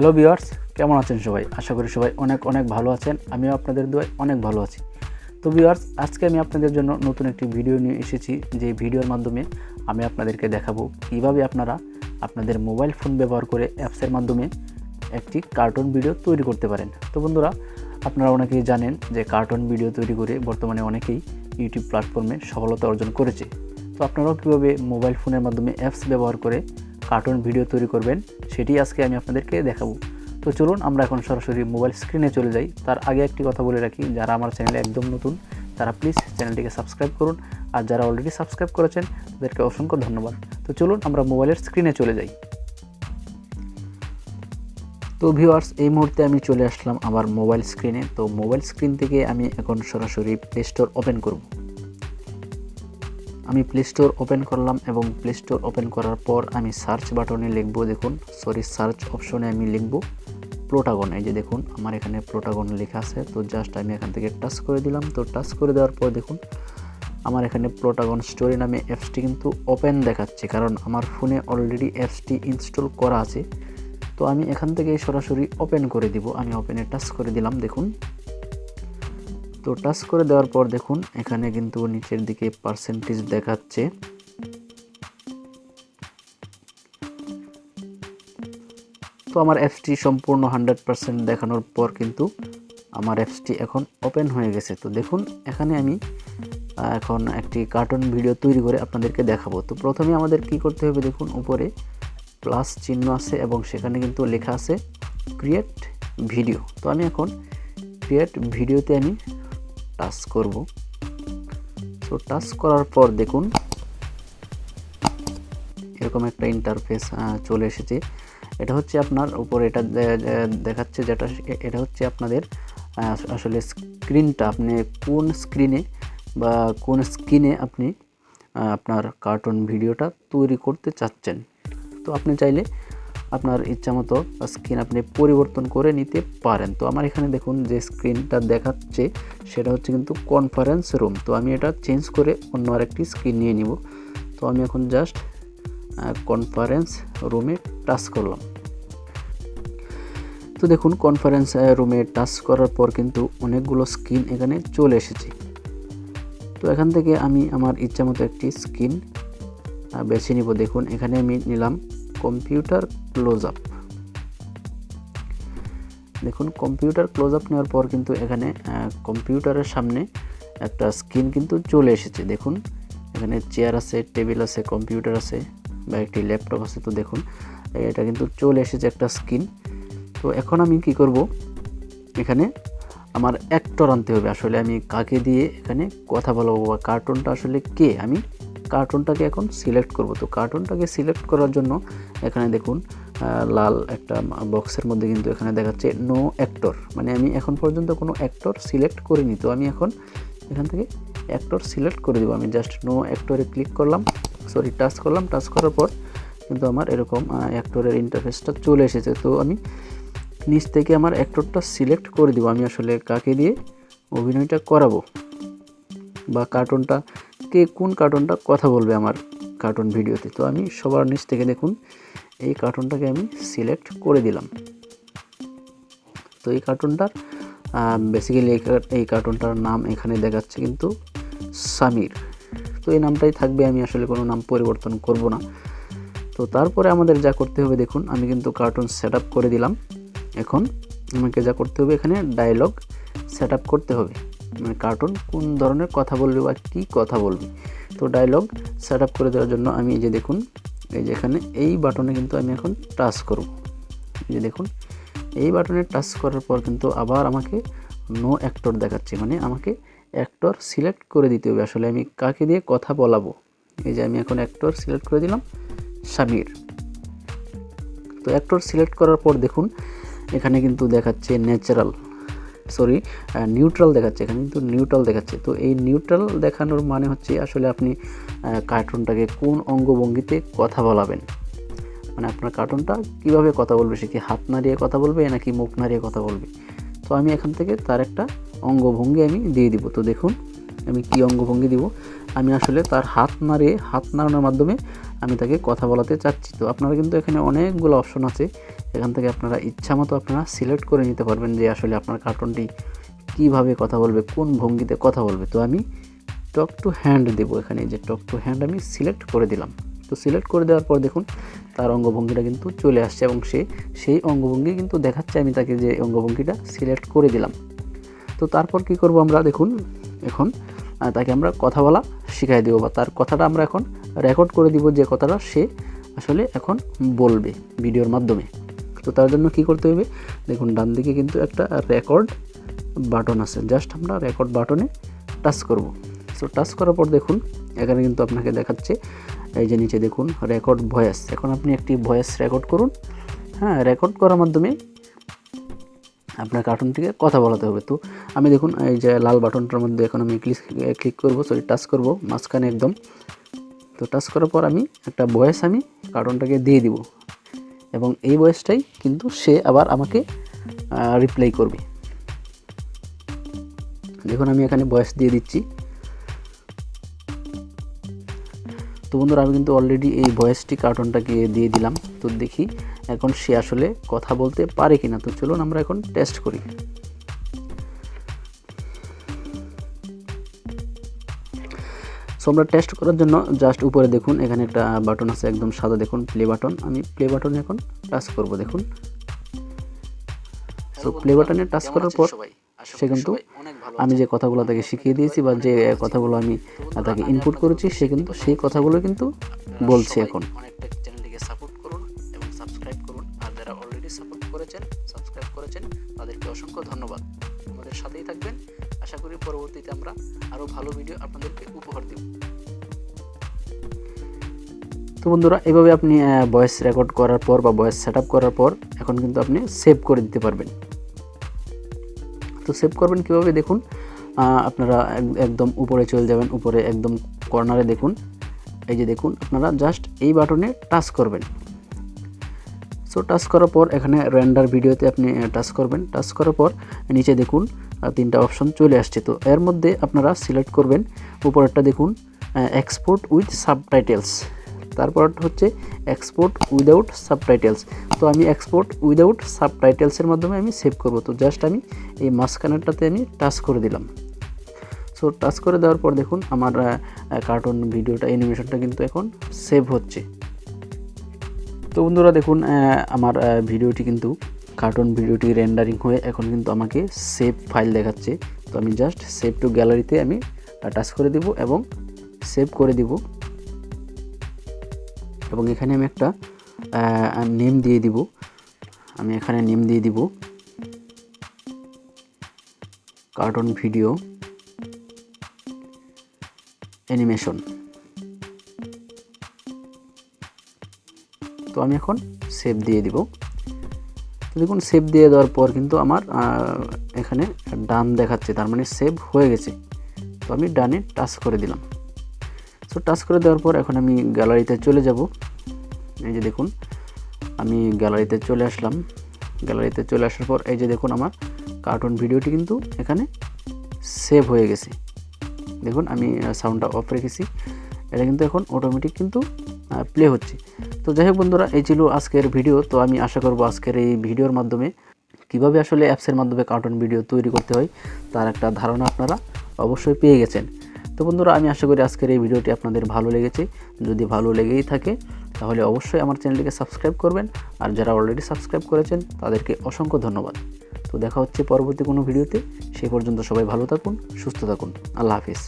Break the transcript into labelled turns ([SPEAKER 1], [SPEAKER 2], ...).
[SPEAKER 1] Hello viewers, কেমন আছেন সবাই? আশা করি সবাই অনেক অনেক ভালো আছেন। আমিও আপনাদের দোয়ায় অনেক ভালো আছি। তো ভিউয়ার্স, আজকে আমি আপনাদের জন্য নতুন একটি ভিডিও নিয়ে এসেছি। যে ভিডিওর মাধ্যমে আমি আপনাদেরকে দেখাবো কিভাবে আপনারা আপনাদের মোবাইল ফোন ব্যবহার করে অ্যাপসের মাধ্যমে একটি কার্টুন ভিডিও তৈরি করতে পারেন। তো বন্ধুরা, আপনারা অনেকেই জানেন যে কার্টুন ভিডিও তৈরি করে বর্তমানে অনেকেই ইউটিউব প্ল্যাটফর্মে সফলতা অর্জন করেছে। তো আপনারাও কীভাবে মোবাইল ফোনের মাধ্যমে অ্যাপস ব্যবহার করে কার্টুন ভিডিও তৈরি করবেন সেটি আজকে আমি আপনাদেরকে দেখাবো। তো চলুন আমরা এখন সরাসরি মোবাইল স্ক্রিনে চলে যাই। তার আগে একটি কথা বলে রাখি, যারা আমার চ্যানেলে একদম নতুন তারা প্লিজ চ্যানেলটিকে সাবস্ক্রাইব করুন, আর যারা অলরেডি সাবস্ক্রাইব করেছেন তাদেরকে অসংখ্য ধন্যবাদ। তো চলুন আমরা মোবাইলের স্ক্রিনে চলে যাই। তো ভিউয়ার্স, এই মুহূর্তে আমি চলে আসলাম আমার মোবাইল স্ক্রিনে। তো মোবাইল স্ক্রিন থেকে আমি এখন সরাসরি প্লে স্টোর ওপেন করব। আমি প্লে স্টোর ওপেন করলাম এবং প্লে স্টোর ওপেন করার পর আমি সার্চ বাটনে লিখব, সার্চ অপশনে আমি লিখব প্লোটাগন। এই যে দেখুন আমার এখানে প্লোটাগন লেখা আছে। তো জাস্ট আমি এখান থেকে টাচ করে দিলাম। তো টাচ করে দেওয়ার পর দেখুন আমার এখানে প্লোটাগন স্টোরি নামে অ্যাপসটি কিন্তু ওপেন দেখাচ্ছে, কারণ আমার ফোনে অলরেডি অ্যাপসটি ইনস্টল করা আছে। তো আমি এখান থেকে সরাসরি ওপেন করে দিব। আমি ওপেনে টাচ করে দিলাম। দেখুন, তো টাচ করে দেওয়ার পর দেখুন এখানে কিন্তু নিচের দিকে পার্সেন্টেজ দেখাচ্ছে। তো আমার অ্যাপসটি সম্পূর্ণ 100% দেখানোর পর কিন্তু আমার অ্যাপসটি এখন ওপেন হয়ে গেছে। তো দেখুন এখানে আমি এখন একটি কার্টুন ভিডিও তৈরি করে আপনাদেরকে দেখাবো। তো প্রথমে আমাদের কি করতে হবে, দেখুন উপরে প্লাস চিহ্ন আছে এবং সেখানে কিন্তু লেখা আছে ক্রিয়েট ভিডিও। তো আমি এখন ক্রিয়েট ভিডিওতে আমি টাচ করব। তো টাচ করার পর দেখুন এরকম একটা ইন্টারফেস চলে এসেছে। এটা হচ্ছে আপনার উপরে এটা দেখাচ্ছে, যেটা এটা হচ্ছে আপনাদের আসলে স্ক্রিনটা, আপনি কোন স্ক্রিনে বা কোন স্ক্রিনে আপনি আপনার কার্টুন ভিডিওটা তৈরি করতে চাচ্ছেন। তো আপনি চাইলে আপনার ইচ্ছা মতো স্ক্রিন আপনি পরিবর্তন করে নিতে পারেন। তো আমার এখানে দেখুন যে স্ক্রিনটা দেখাচ্ছে সেটা হচ্ছে কিন্তু কনফারেন্স রুম। তো আমি এটা চেঞ্জ করে অন্য আরেকটি স্ক্রিন নিয়ে নিব। তো আমি এখন জাস্ট কনফারেন্স রুমে টাচ করলাম। তো দেখুন কনফারেন্স রুমে টাচ করার পর কিন্তু অনেকগুলো স্ক্রিন এখানে চলে এসেছে। তো এখান থেকে আমি আমার ইচ্ছা মতো একটি স্ক্রিন বেছে নিব। দেখুন এখানে আমি নিলাম কম্পিউটার ক্লোজ আপ। দেখুন কম্পিউটার ক্লোজ আপ নেওয়ার পর কিন্তু এখানে কম্পিউটারের সামনে একটা স্ক্রিন কিন্তু চলে এসেছে। দেখুন এখানে চেয়ার আছে, টেবিল আছে, কম্পিউটার আছে বা একটি ল্যাপটপ আছে। তো দেখুন এটা কিন্তু চলে এসেছে একটা স্ক্রিন। তো এখন আমি কি করব, এখানে আমার অ্যাক্টর আনতে হবে। আসলে আমি কাকে দিয়ে এখানে কথা বলবো বা কার্টুনটা আসলে কে, আমি কার্টুনটাকে এখন সিলেক্ট করব। তো কার্টুনটাকে সিলেক্ট করার জন্য এখানে দেখুন লাল একটা বক্সের মধ্যে কিন্তু এখানে দেখাচ্ছে নো অ্যাক্টর, মানে আমি এখন পর্যন্ত কোনো অ্যাক্টর সিলেক্ট করিনি। তো আমি এখন এখান থেকে অ্যাক্টর সিলেক্ট করে দেবো। আমি জাস্ট নো অ্যাক্টরে ক্লিক করলাম, টাচ করলাম। টাচ করার পর কিন্তু আমার এরকম অ্যাক্টরের ইন্টারফেসটা চলে এসেছে। তো আমি নিচ থেকে আমার অ্যাক্টরটা সিলেক্ট করে দিব, আমি আসলে কাকে দিয়ে অভিনয়টা করাবো বা কার্টুনটা কে, কোন কার্টুনটা কথা বলবে আমার কার্টুন ভিডিওতে। তো আমি সবার নিচ থেকে দেখুন এই কার্টুনটাকে আমি সিলেক্ট করে দিলাম। তো এই কার্টুনটার বেসিক্যালি এই কার্টুনটার নাম এখানে দেখাচ্ছে কিন্তু সামির। তো এই নামটাই থাকবে, আমি আসলে কোনো নাম পরিবর্তন করব না। তো তারপরে আমাদের যা করতে হবে, দেখুন আমি কিন্তু কার্টুন সেট আপ করে দিলাম। এখন আমাকে যা করতে হবে, এখানে ডায়লগ সেট আপ করতে হবে, মানে কার্টুন কোন ধরনের কথা বলবে বা কী কথা বলবে। তো ডায়লগ সেট আপ করে দেওয়ার জন্য আমি এই যে দেখুন এই যে এখানে এই বাটনে কিন্তু আমি এখন টাচ করব। এই যে দেখুন এই বাটনে টাচ করার পর কিন্তু আবার আমাকে নো অ্যাক্টর দেখাচ্ছে, মানে আমাকে অ্যাক্টর সিলেক্ট করে দিতে হবে আসলে আমি কাকে দিয়ে কথা বলাবো। এই যে আমি এখন অ্যাক্টর সিলেক্ট করে দিলাম সামির। তো অ্যাক্টর সিলেক্ট করার পর দেখুন এখানে কিন্তু দেখাচ্ছে নিউট্রাল দেখাচ্ছে, এখানে কিন্তু নিউট্রাল দেখাচ্ছে। তো এই নিউট্রাল দেখানোর মানে হচ্ছে আসলে আপনি কার্টুনটাকে কোন অঙ্গভঙ্গিতে কথা বলাবেন, মানে আপনার কার্টুনটা কিভাবে কথা বলবে, সে কি হাত নাড়িয়ে কথা বলবে নাকি মুখ নাড়িয়ে কথা বলবে। তো আমি এখান থেকে তার একটা অঙ্গভঙ্গি আমি দিয়ে দিব। তো দেখুন আমি কি অঙ্গভঙ্গি দিব, আমি আসলে তার হাত নাড়ানোর মাধ্যমে আমি তাকে কথা বলাতে চাচ্ছি। তো আপনারা কিন্তু এখানে অনেকগুলো অপশন আছে, এখান থেকে আপনারা ইচ্ছামতো আপনারা সিলেক্ট করে নিতে পারবেন যে আসলে আপনার কার্টুনটি কীভাবে কথা বলবে, কোন ভঙ্গিতে কথা বলবে। তো আমি টক টু হ্যান্ড দেবো, এখানে যে টক টু হ্যান্ড আমি সিলেক্ট করে দিলাম। তো সিলেক্ট করে দেওয়ার পর দেখুন তার অঙ্গভঙ্গিটা কিন্তু চলে আসছে এবং সেই অঙ্গভঙ্গি কিন্তু দেখাচ্ছে আমি তাকে যে অঙ্গভঙ্গিটা সিলেক্ট করে দিলাম। তো তারপর কি করব আমরা, দেখুন এখন তাকে আমরা কথা বলা শিখাই দেবো বা তার কথাটা আমরা এখন রেকর্ড করে দিব, যে কথাটা সে আসলে এখন বলবে ভিডিওর মাধ্যমে। তো তার জন্য কি করতে হবে, দেখুন ডান দিকে কিন্তু একটা রেকর্ড বাটন আছে, জাস্ট আমরা রেকর্ড বাটনে টাচ করব। সো টাচ করার পর দেখুন এখানে কিন্তু আপনাকে দেখাচ্ছে এই যে নিচে দেখুন রেকর্ড ভয়েস। এখন আপনি একটি ভয়েস রেকর্ড করুন। হ্যাঁ, রেকর্ড করার মাধ্যমে আপনার কার্টুনটিকে কথা বলাতে হবে। তো আমি দেখুন এই যে লাল বাটনটার মধ্যে এখন আমি ক্লিক করব, টাচ করব মাঝখানে একদম। তো টাচ করার পর আমি একটা ভয়েস আমি কার্টুনটাকে দিয়ে দিব এবং এই ভয়েসটাই কিন্তু সে আবার আমাকে রিপ্লাই করবে। দেখুন আমি এখানে ভয়েস দিয়ে দিচ্ছি। তো বন্ধুরা আমি কিন্তু অলরেডি এই ভয়েসটি কার্টুনটাকে দিয়ে দিলাম। তো দেখি এখন সে আসলে কথা বলতে পারে কিনা। তো চলুন আমরা এখন টেস্ট করি। সো আমরা টেস্ট করার জন্য জাস্ট উপরে দেখুন এখানে একটা বাটন আছে একদম সাদা, দেখুন প্লে বাটন। আমি প্লে বাটনে এখন টাচ করব। দেখুন সো প্লে বাটনে টাচ করার পর সে কিন্তু আমি যে কথাগুলো তাকে শিখিয়ে দিয়েছি বা যে কথাগুলো আমি তাকে ইনপুট করেছি সে কিন্তু সেই কথাগুলো কিন্তু বলছে এখন। অনেকটা চ্যানেলটিকে সাপোর্ট করুন এবং সাবস্ক্রাইব করুন, আর যারা অলরেডি সাবস্ক্রাইব করেছেন তাদেরকে অসংখ্য ধন্যবাদ। আমাদের সাথেই থাকবেন, আশা করি পরবর্তীতে আমরা আরও ভালো ভিডিও আপনাদেরকে উপহার দেব। তো বন্ধুরা এভাবে আপনি ভয়েস রেকর্ড করার পর বা ভয়েস সেট আপ করার পর এখন কিন্তু আপনি সেভ করে দিতে পারবেন। তো সেভ করবেন কীভাবে, দেখুন আপনারা একদম উপরে চলে যাবেন, উপরে একদম কর্নারে দেখুন এই যে দেখুন আপনারা জাস্ট এই বাটনে টাচ করবেন। সো টাচ করার পর এখানে রেন্ডার ভিডিওতে আপনি টাচ করবেন। টাচ করার পর নিচে দেখুন তিনটা অপশন চলে আসছে। তো এর মধ্যে আপনারা সিলেক্ট করবেন উপরেরটা দেখুন এক্সপোর্ট উইথ সাবটাইটেলস, তারপর হচ্ছে এক্সপোর্ট উইদাউট সাবটাইটেলস। তো আমি এক্সপোর্ট উইদাউট সাবটাইটেলসের মাধ্যমে আমি সেভ করব। তো জাস্ট আমি এই মাঝখানেরটাতে আমি টাচ করে দিলাম। সো টাচ করে দেওয়ার পর দেখুন আমার কার্টুন ভিডিওটা অ্যানিমেশনটা কিন্তু এখন সেভ হচ্ছে। তো বন্ধুরা দেখুন আমার ভিডিওটি কিন্তু কার্টুন ভিডিওটি রেন্ডারিং হয়ে এখন কিন্তু আমাকে সেভ ফাইল দেখাচ্ছে। তো আমি জাস্ট সেভ টু গ্যালারিতে আমি টাচ করে দিব এবং সেভ করে দিব এবং এখানে আমি একটা নেম দিয়ে দিব। আমি এখানে নেম দিয়ে দিব কার্টুন ভিডিও অ্যানিমেশন। তো আমি এখন সেভ দিয়ে দিব। তো দেখুন সেভ দিয়ে দেওয়ার পর কিন্তু আমার এখানে ডান দেখাচ্ছে, তার মানে সেভ হয়ে গেছে। তো আমি ডানে টাচ করে দিলাম। সো টাচ করে দেওয়ার পর এখন আমি গ্যালারিতে চলে যাব। এই যে দেখুন আমি গ্যালারিতে চলে আসলাম। গ্যালারিতে চলে আসার পর এই যে দেখুন আমার কার্টুন ভিডিওটি কিন্তু এখানে সেভ হয়ে গেছে। দেখুন আমি সাউন্ডটা অফ রেখেছি, এটা কিন্তু এখন অটোমেটিক কিন্তু প্লে হচ্ছে। তো যাই হোক বন্ধুরা এই ছিল আজকের ভিডিও। তো আমি আশা করব আজকের এই ভিডিওর মাধ্যমে কিভাবে আসলে অ্যাপসের মাধ্যমে কার্টুন ভিডিও তৈরি করতে হয় তার একটা ধারণা আপনারা অবশ্যই পেয়ে গেছেন। তো বন্ধুরা আমি আশা করি আজকের এই ভিডিওটি আপনাদের ভালো লেগেছে। যদি ভালো লেগেই থাকে তাহলে অবশ্যই আমার চ্যানেলটিকে সাবস্ক্রাইব করবেন, আর যারা অলরেডি সাবস্ক্রাইব করেছেন তাদেরকে অসংখ্য ধন্যবাদ। তো দেখা হচ্ছে পরবর্তী কোনো ভিডিওতে। সেই পর্যন্ত সবাই ভালো থাকুন, সুস্থ থাকুন। আল্লাহ হাফিজ।